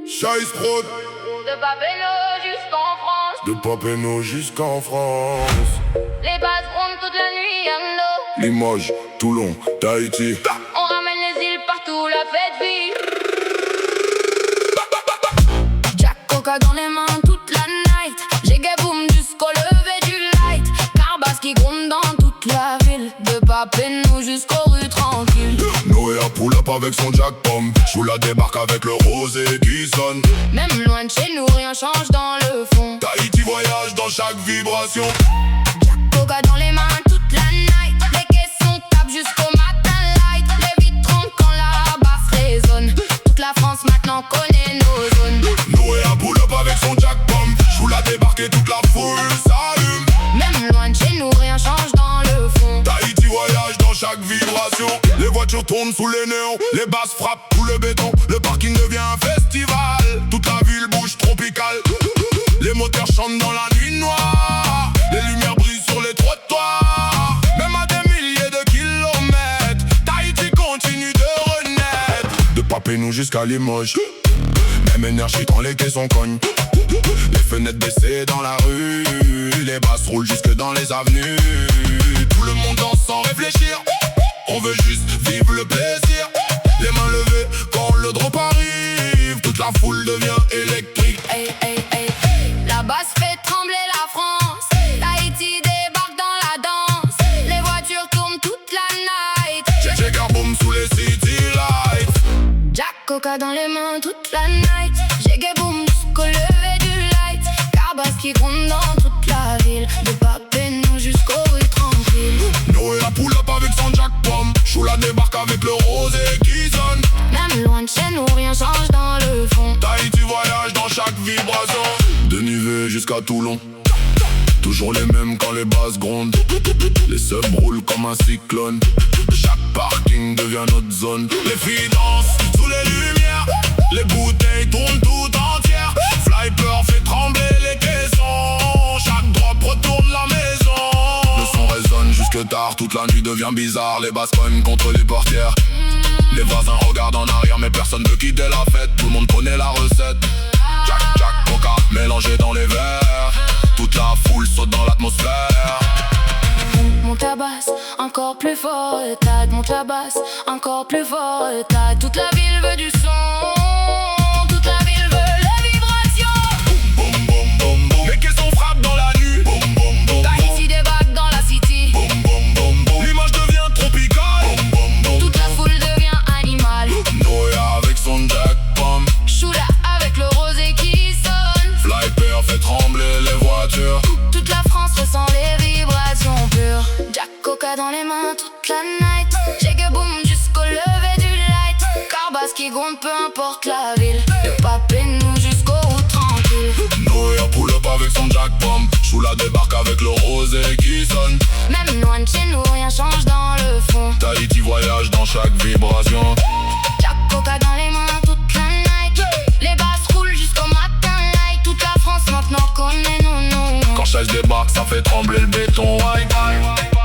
Chase Prod. De Papeno jusqu'en France. De Papeno jusqu'en France. Les basses grondent toute la nuit, Yando. Limoges, Toulon, Tahiti. On ramène les îles partout, la fête vit. Jack Coca dans les mains toute la night. J'ai boom jusqu'au lever du light. Carbas qui gronde dans toute la ville. De Papeno jusqu'aux rues tranquilles. Noé a pull up avec son Jack Bomb. Choula débarque avec le rosé qui sonne. Même loin de chez nous, rien change dans le fond. Tahiti voyage dans chaque vibration. Jack Coca dans les mains toute la night. Les caissons tapent jusqu'au matin light. Les vitres tremblent quand la basse résonne. Toute la France maintenant connaît nos zones. Noé a pull up avec son Jack Bomb. Choula débarque et toute la foule s'allume. Même loin de chez nous, rien change dans le fond. Tahiti voyage dans chaque vibration. Les voitures tournent sous les néons. Les basses frappent tout le béton. Le parking devient un festival. Toute la ville bouge tropicale. Les moteurs chantent dans la nuit noire. Les lumières brillent sur les trottoirs. Même à des milliers de kilomètres, Tahiti continue de renaître. De Papeno jusqu'à Limoges. Même énergie quand les caissons cognent. Les fenêtres baissées dans la rue. Les basses roulent jusque dans les avenues. Tout le monde danse sans réfléchir. On veut juste vivre le plaisir. Les mains levées quand le drop arrive. Toute la foule devient électrique. Hey, hey, hey. La basse fait trembler la France. Tahiti débarque dans la danse. Les voitures tournent toute la night. J'ai boom sous les city lights. Jack Coca dans les mains toute la night. J'ai boom jusqu'au lever du light. Carbas qui gronde dans toute la ville. De Papeno jusqu'aux rues tranquilles. Noé a pull up avec son Jack Bomb. Choula débarque avec le rosé qui sonne. Même loin de chez nous, rien change dans le fond. Tahiti voyage dans chaque vibration. De Nivelles jusqu'à Toulon. Toujours les mêmes quand les basses grondent. Les subs roulent comme un cyclone. Chaque parking devient notre zone. Les filles dansent sous les lumières. Les bouteilles tournent tout entières. Flyper fait trembler les caissons. Chaque drop retourne la maison. Le son résonne jusque tard. Toute la nuit devient bizarre. Les basses cognent contre les portières. Les voisins regardent en arrière mais personne veut quitter la fête. Tout le monde connaît la recette. Jack, Jack, Coca, mélangé dans les verres. Toute la foule saute dans l'atmosphère. Monte la basse, encore plus fort. Tad, monte la basse, encore plus fort. Tad, toute la ville veut du son. Toute la ville veut les vibrations. Boum, boum, boum, boum. Les caissons frappent dans la nuit. Boum, boum, boum. Tahiti débarque dans la city. Boum, boum, boum, boum. L'image devient tropicale. Boum, boum, boum. Toute la foule devient animale. Noé avec son Jack Bomb. Choula avec le rosé qui sonne. Flyper fait trembler les voitures. Toute la France ressent les vibrations pures. Jack Coca dans les mains toute la night. J'ai boom jusqu'au lever du light. Carbas qui gronde peu importe la ville. De Papeno jusqu'aux routes tranquilles. Noé a pull up avec son Jack Bomb. Choula débarque avec le rosé qui sonne. Même loin de chez nous, rien change dans le fond. Tahiti voyage dans chaque vibration. Jack Coca dans les mains toute la night. Les basses roulent jusqu'au matin light. Toute la France maintenant connaît nos noms. Quand Chase débarque ça fait trembler le béton. Ouais, ouais, ouais.